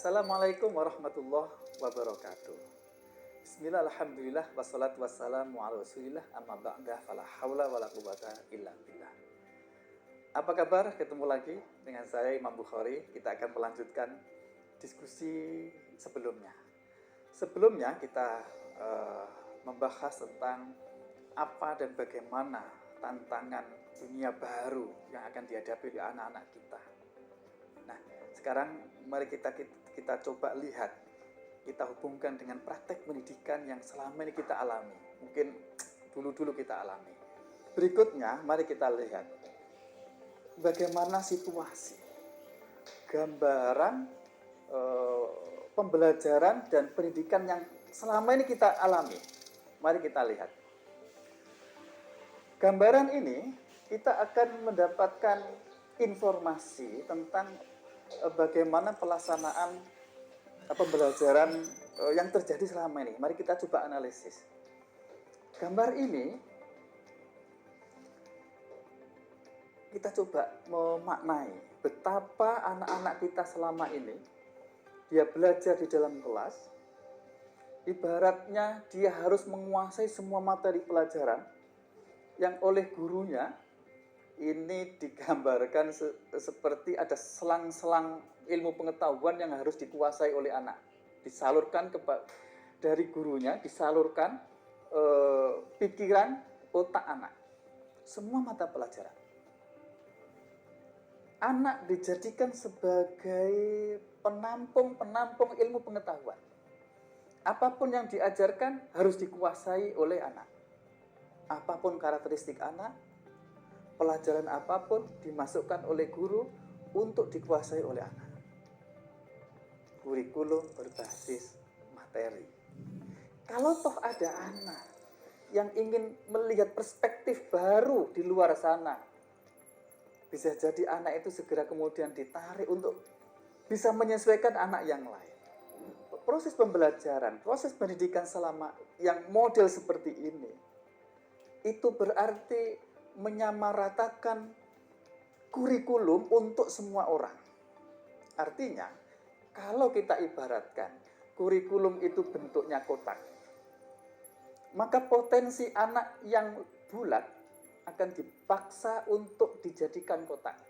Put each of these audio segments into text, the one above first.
Assalamualaikum warahmatullahi wabarakatuh. Bismillah, alhamdulillah, wassalatu wassalamu ala rasulillah, amma ba'dah, fala hawla wala quwwata illa billah. Apa kabar? Ketemu lagi dengan saya Imam Bukhari. Kita akan melanjutkan diskusi sebelumnya. Sebelumnya kita membahas tentang apa dan bagaimana tantangan dunia baru yang akan dihadapi oleh anak-anak kita. Nah, sekarang mari kita coba lihat, kita hubungkan dengan praktek pendidikan yang selama ini kita alami. Mungkin dulu kita alami. Berikutnya, mari kita lihat bagaimana situasi, gambaran pembelajaran dan pendidikan yang selama ini kita alami. Mari kita lihat. Gambaran ini kita akan mendapatkan informasi tentang bagaimana pelaksanaan pembelajaran yang terjadi selama ini. Mari kita coba analisis. Gambar ini kita coba memaknai betapa anak-anak kita selama ini dia belajar di dalam kelas. Ibaratnya dia harus menguasai semua materi pelajaran yang oleh gurunya ini digambarkan seperti ada selang-selang ilmu pengetahuan yang harus dikuasai oleh anak. Disalurkan dari gurunya, disalurkan pikiran otak anak. Semua mata pelajaran. Anak dijadikan sebagai penampung ilmu pengetahuan. Apapun yang diajarkan harus dikuasai oleh anak. Apapun karakteristik anak, pelajaran apapun dimasukkan oleh guru untuk dikuasai oleh anak. Kurikulum berbasis materi. Kalau toh ada anak yang ingin melihat perspektif baru di luar sana, bisa jadi anak itu segera kemudian ditarik untuk bisa menyesuaikan anak yang lain. Proses pembelajaran, proses pendidikan selama yang model seperti ini, itu berarti menyamaratakan kurikulum untuk semua orang. Artinya, kalau kita ibaratkan kurikulum itu bentuknya kotak, maka potensi anak yang bulat akan dipaksa untuk dijadikan kotak.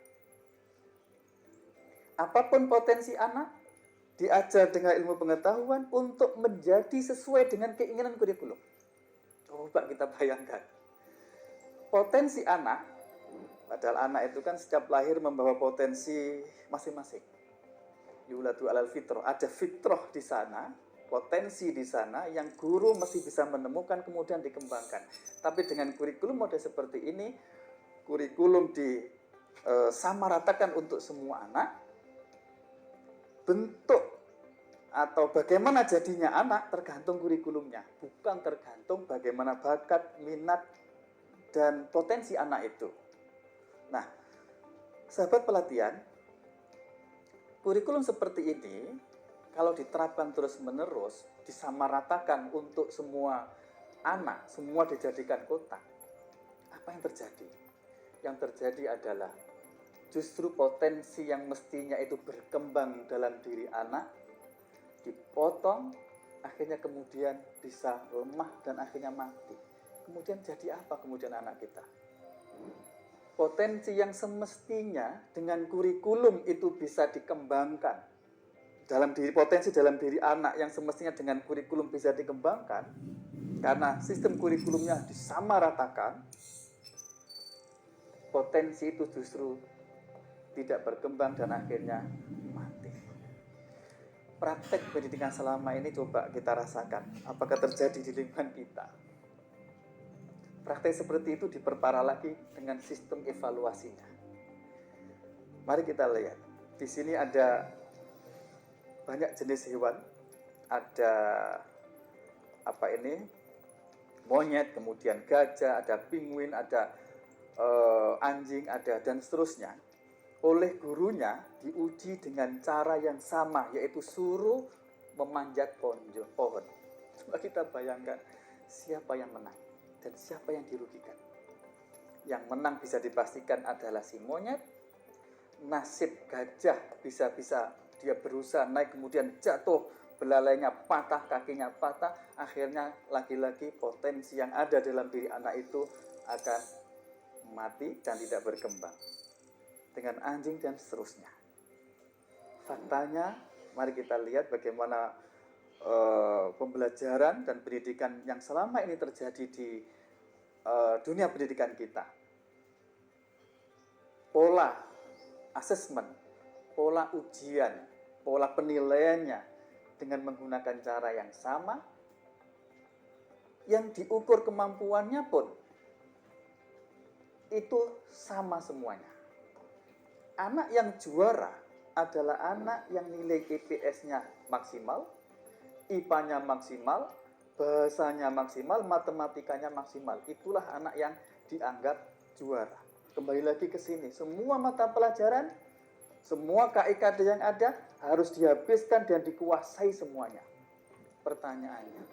Apapun potensi anak, diajar dengan ilmu pengetahuan untuk menjadi sesuai dengan keinginan kurikulum. Coba kita bayangkan. Potensi anak, padahal anak itu kan setiap lahir membawa potensi masing-masing. Yuladu alal fitrah, ada fitrah di sana, potensi di sana yang guru mesti bisa menemukan kemudian dikembangkan. Tapi dengan kurikulum model seperti ini, kurikulum disamaratakan untuk semua anak, bentuk atau bagaimana jadinya anak tergantung kurikulumnya, bukan tergantung bagaimana bakat, minat, dan potensi anak itu. Nah, sahabat pelatihan, kurikulum seperti ini kalau diterapkan terus-menerus, disamaratakan untuk semua anak, semua dijadikan kotak, apa yang terjadi? Yang terjadi adalah justru potensi yang mestinya itu berkembang dalam diri anak dipotong, akhirnya kemudian bisa lemah dan akhirnya mati. Kemudian jadi apa kemudian anak kita? Potensi yang semestinya dengan kurikulum itu bisa dikembangkan potensi dalam diri anak yang semestinya dengan kurikulum bisa dikembangkan, karena sistem kurikulumnya disamaratakan, potensi itu justru tidak berkembang dan akhirnya mati. Praktek pendidikan selama ini coba kita rasakan, apakah terjadi di lingkungan kita? Praktek seperti itu diperparah lagi dengan sistem evaluasinya. Mari kita lihat. Di sini ada banyak jenis hewan. Ada monyet, kemudian gajah, ada penguin, ada anjing, ada dan seterusnya. Oleh gurunya diuji dengan cara yang sama, yaitu suruh memanjat pohon. Coba kita bayangkan siapa yang menang dan siapa yang dirugikan. Yang menang bisa dipastikan adalah si monyet. Nasib gajah bisa dia berusaha naik kemudian jatuh, belalainya patah, kakinya patah, akhirnya lagi-lagi potensi yang ada dalam diri anak itu akan mati dan tidak berkembang. Dengan anjing dan seterusnya. Faktanya, mari kita lihat bagaimana pembelajaran dan pendidikan yang selama ini terjadi di dunia pendidikan kita. Pola asesmen, pola ujian, pola penilaiannya dengan menggunakan cara yang sama, yang diukur kemampuannya pun itu sama semuanya. Anak yang juara adalah anak yang nilai IPS-nya maksimal, IPA-nya maksimal, bahasanya maksimal, matematikanya maksimal. Itulah anak yang dianggap juara. Kembali lagi ke sini, semua mata pelajaran, semua KIKD yang ada harus dihabiskan dan dikuasai semuanya. Pertanyaannya,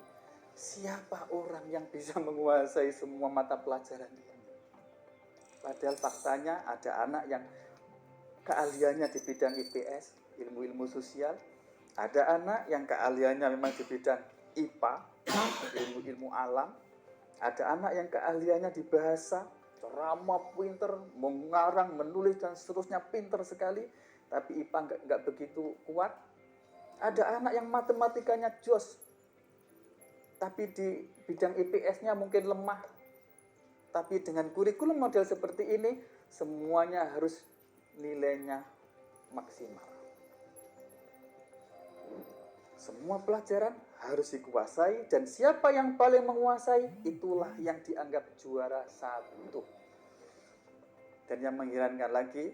siapa orang yang bisa menguasai semua mata pelajaran ini? Padahal faktanya ada anak yang keahliannya di bidang IPS, ilmu-ilmu sosial. Ada anak yang keahliannya memang di bidang IPA, ilmu-ilmu alam. Ada anak yang keahliannya di bahasa, ceramah pinter, mengarang, menulis dan seterusnya pinter sekali, tapi IPA nggak begitu kuat. Ada anak yang matematikanya jos, tapi di bidang IPS-nya mungkin lemah. Tapi dengan kurikulum model seperti ini, semuanya harus nilainya maksimal. Semua pelajaran harus dikuasai, dan siapa yang paling menguasai, itulah yang dianggap juara satu. Dan yang mengherankan lagi,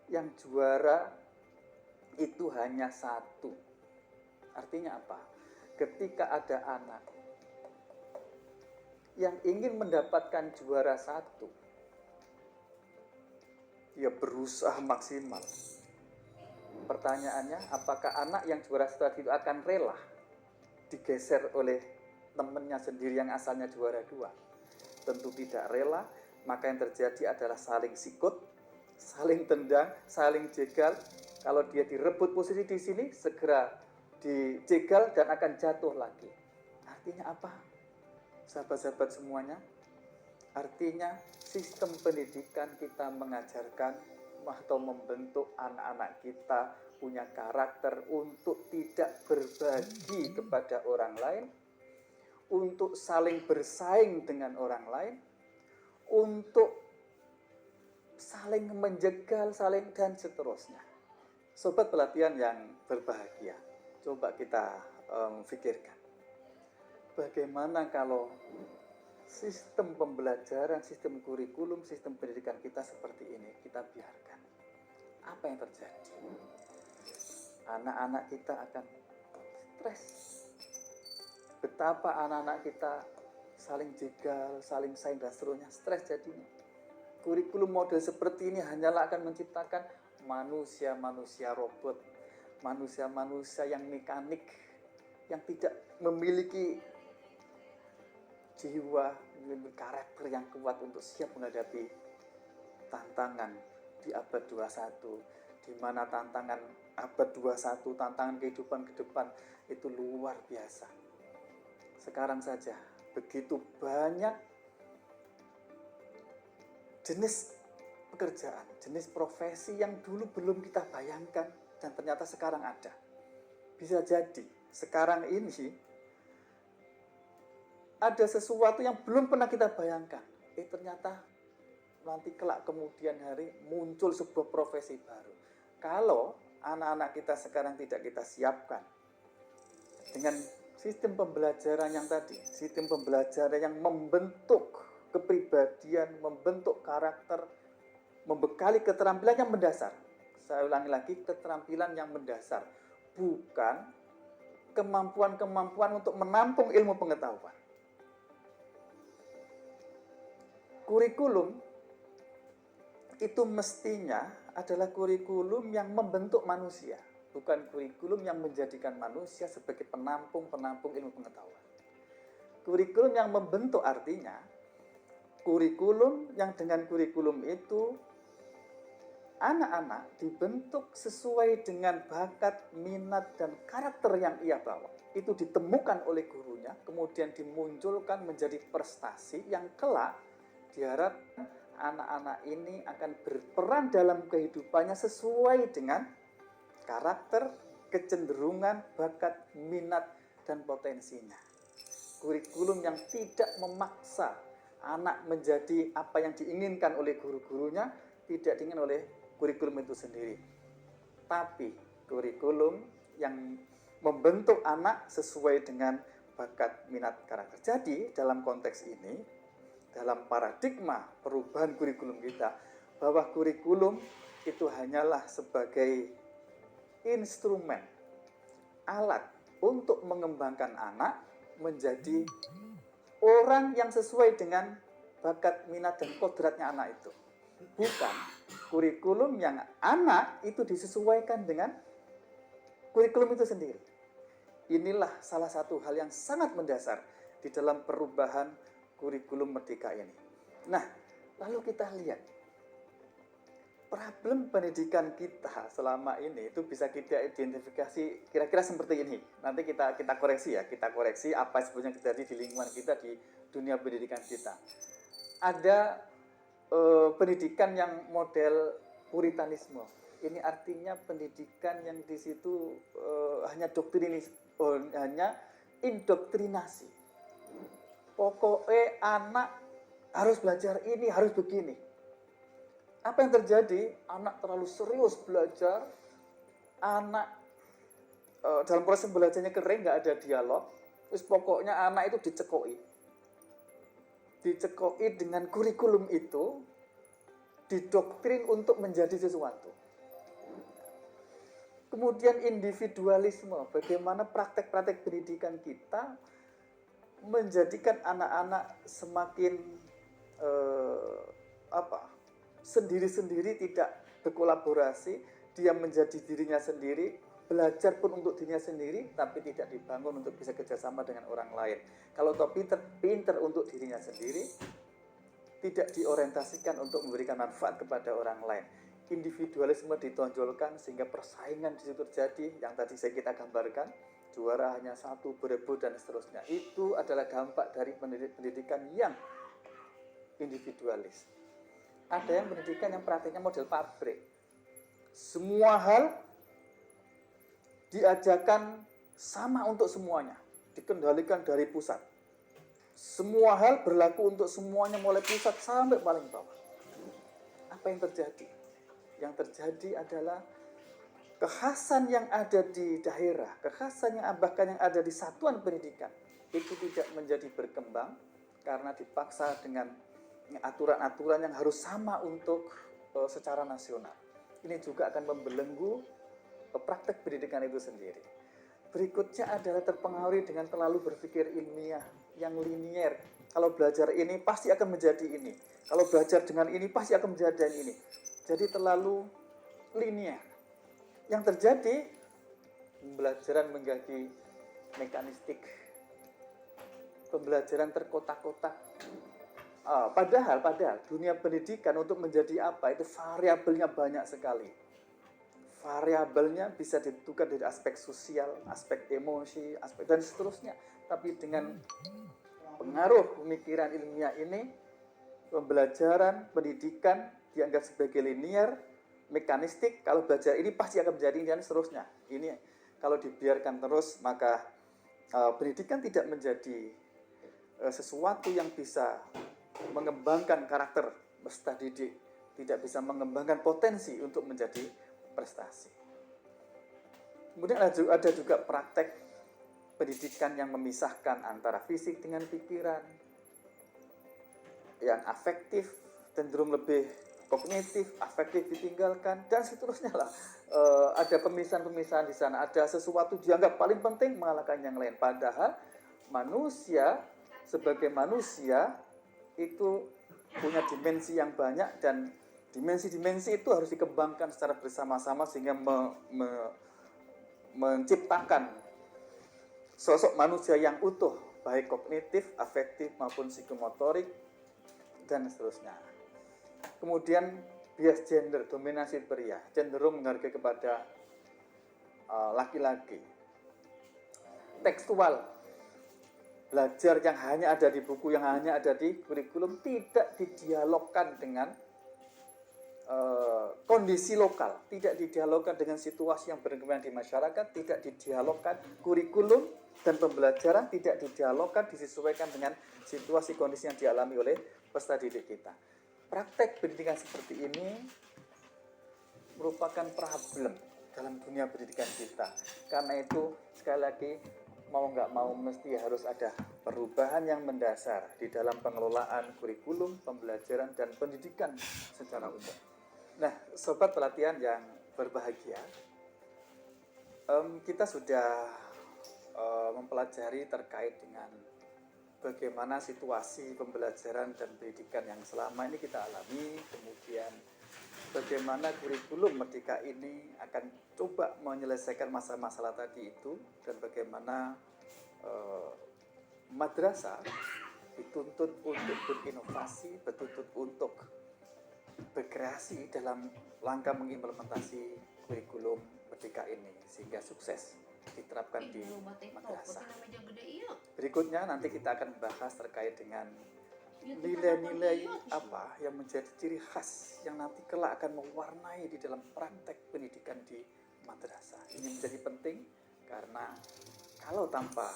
yang juara itu hanya satu. Artinya apa? Ketika ada anak yang ingin mendapatkan juara satu, dia berusaha maksimal. Pertanyaannya, apakah anak yang juara satu itu akan rela digeser oleh temannya sendiri yang asalnya juara dua? Tentu tidak rela. Maka yang terjadi adalah saling sikut, saling tendang, saling jegal. Kalau dia direbut posisi di sini, segera dijegal dan akan jatuh lagi. Artinya apa, sahabat-sahabat semuanya? Artinya sistem pendidikan kita mengajarkan atau membentuk anak-anak kita punya karakter untuk tidak berbagi kepada orang lain, untuk saling bersaing dengan orang lain, untuk saling menjegal, saling dan seterusnya. Sobat pelatihan yang berbahagia, coba kita pikirkan. Bagaimana kalau sistem pembelajaran, sistem kurikulum, sistem pendidikan kita seperti ini kita biarkan? Apa yang terjadi? Anak-anak kita akan stres. Betapa anak-anak kita saling jegal, saling saing dan seterusnya, stres jadinya. Kurikulum model seperti ini hanyalah akan menciptakan manusia-manusia robot, manusia-manusia yang mekanik, yang tidak memiliki jiwa, memiliki karakter yang kuat untuk siap menghadapi tantangan di abad 21, di mana tantangan abad 21, tantangan kehidupan ke depan itu luar biasa. Sekarang saja begitu banyak jenis pekerjaan, jenis profesi yang dulu belum kita bayangkan dan ternyata sekarang ada. Bisa jadi sekarang ini ada sesuatu yang belum pernah kita bayangkan. Ternyata nanti kelak kemudian hari muncul sebuah profesi baru. Kalau anak-anak kita sekarang tidak kita siapkan dengan sistem pembelajaran yang tadi, sistem pembelajaran yang membentuk kepribadian, membentuk karakter, membekali keterampilan yang mendasar. Saya ulangi lagi, keterampilan yang mendasar, bukan kemampuan-kemampuan untuk menampung ilmu pengetahuan. Kurikulum itu mestinya adalah kurikulum yang membentuk manusia, bukan kurikulum yang menjadikan manusia sebagai penampung ilmu pengetahuan. Kurikulum yang membentuk artinya kurikulum yang dengan kurikulum itu anak-anak dibentuk sesuai dengan bakat, minat, dan karakter yang ia bawa. Itu ditemukan oleh gurunya, kemudian dimunculkan menjadi prestasi yang kelak diharapkan anak-anak ini akan berperan dalam kehidupannya sesuai dengan karakter, kecenderungan, bakat, minat, dan potensinya. Kurikulum yang tidak memaksa anak menjadi apa yang diinginkan oleh guru-gurunya, tidak diinginkan oleh kurikulum itu sendiri. Tapi kurikulum yang membentuk anak sesuai dengan bakat, minat, karakter. Jadi dalam konteks ini, dalam paradigma perubahan kurikulum kita, bahwa kurikulum itu hanyalah sebagai instrumen, alat untuk mengembangkan anak menjadi orang yang sesuai dengan bakat, minat, dan kodratnya anak itu. Bukan kurikulum yang anak itu disesuaikan dengan kurikulum itu sendiri. Inilah salah satu hal yang sangat mendasar di dalam perubahan kurikulum Merdeka ini. Nah, lalu kita lihat problem pendidikan kita selama ini itu bisa kita identifikasi kira-kira seperti ini. Nanti kita koreksi ya, kita koreksi apa sebetulnya terjadi di lingkungan kita, di dunia pendidikan kita. Ada pendidikan yang model puritanisme. Ini artinya pendidikan yang di situ hanya hanya indoktrinasi. Pokoknya anak harus belajar ini, harus begini. Apa yang terjadi? Anak terlalu serius belajar, anak dalam proses belajarnya kering, nggak ada dialog. Terus pokoknya anak itu dicekoi dengan kurikulum itu, didoktrin untuk menjadi sesuatu. Kemudian individualisme, bagaimana praktek-praktek pendidikan kita menjadikan anak-anak semakin sendiri-sendiri, tidak berkolaborasi, dia menjadi dirinya sendiri, belajar pun untuk dirinya sendiri, tapi tidak dibangun untuk bisa kerjasama dengan orang lain. Kalau toh pinter untuk dirinya sendiri, tidak diorientasikan untuk memberikan manfaat kepada orang lain. Individualisme ditonjolkan sehingga persaingan di situ terjadi, yang tadi kita gambarkan, juara hanya satu, berebut dan seterusnya. Itu adalah dampak dari pendidikan yang individualis. Ada yang pendidikan yang praktiknya model pabrik. Semua hal diajarkan sama untuk semuanya, dikendalikan dari pusat. Semua hal berlaku untuk semuanya mulai pusat sampai paling bawah. Apa yang terjadi? Yang terjadi adalah kekhasan yang ada di daerah, kekhasan yang bahkan yang ada di satuan pendidikan itu tidak menjadi berkembang karena dipaksa dengan aturan-aturan yang harus sama untuk secara nasional. Ini juga akan membelenggu praktek pendidikan itu sendiri. Berikutnya adalah terpengaruh dengan terlalu berpikir ilmiah, yang linier. Kalau belajar ini pasti akan menjadi ini. Kalau belajar dengan ini pasti akan menjadi ini. Jadi terlalu linier. Yang terjadi, pembelajaran menjadi mekanistik. Pembelajaran terkotak-kotak. Padahal dunia pendidikan untuk menjadi apa, itu variabelnya banyak sekali. Variabelnya bisa ditentukan dari aspek sosial, aspek emosi, aspek dan seterusnya. Tapi dengan pengaruh pemikiran ilmiah ini, pembelajaran pendidikan dianggap sebagai linear, mekanistik. Kalau belajar ini pasti akan menjadi ini dan seterusnya. Ini kalau dibiarkan terus, maka pendidikan tidak menjadi sesuatu yang bisa mengembangkan karakter peserta didik, tidak bisa mengembangkan potensi untuk menjadi prestasi. Kemudian ada juga praktek pendidikan yang memisahkan antara fisik dengan pikiran, yang afektif cenderung lebih kognitif, afektif ditinggalkan, dan seterusnya lah. Ada pemisahan-pemisahan di sana, ada sesuatu dianggap paling penting mengalahkan yang lain. Padahal manusia sebagai manusia itu punya dimensi yang banyak, dan dimensi-dimensi itu harus dikembangkan secara bersama-sama sehingga menciptakan sosok manusia yang utuh, baik kognitif, afektif maupun psikomotorik dan seterusnya. Kemudian bias gender, dominasi pria, cenderung menghargai kepada laki-laki. Tekstual, belajar yang hanya ada di buku, yang hanya ada di kurikulum, tidak didialogkan dengan kondisi lokal, tidak didialogkan dengan situasi yang berkembang di masyarakat, tidak didialogkan kurikulum dan pembelajaran, tidak didialogkan, disesuaikan dengan situasi kondisi yang dialami oleh peserta didik kita. Praktek pendidikan seperti ini merupakan problem dalam dunia pendidikan kita. Karena itu sekali lagi mau nggak mau mesti harus ada perubahan yang mendasar di dalam pengelolaan kurikulum, pembelajaran, dan pendidikan secara umum. Nah, sobat pelatihan yang berbahagia, kita sudah mempelajari terkait dengan bagaimana situasi pembelajaran dan pendidikan yang selama ini kita alami, kemudian bagaimana kurikulum Merdeka ini akan coba menyelesaikan masalah-masalah tadi itu, dan bagaimana madrasah dituntut untuk berinovasi, dituntut untuk berkreasi dalam langkah mengimplementasi kurikulum Merdeka ini sehingga sukses diterapkan di madrasah. Berikutnya nanti kita akan membahas terkait dengan nilai-nilai apa yang menjadi ciri khas yang nanti kelak akan mewarnai di dalam praktek pendidikan di madrasah. Ini menjadi penting karena kalau tanpa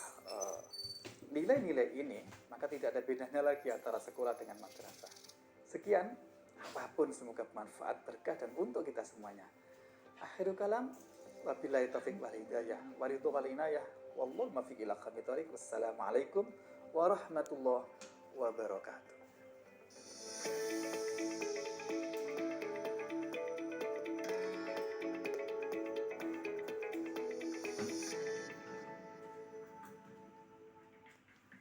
nilai-nilai ini, maka tidak ada bedanya lagi antara sekolah dengan madrasah. Sekian, apapun semoga bermanfaat, berkah, dan untuk kita semuanya. Akhirul kalam, wabillahi taufiq wal hidayah, waridhu wal inayah, wallahu muwaffiq ila aqwamit thoriq. Wassalamualaikum warahmatullahi wabarakatuh.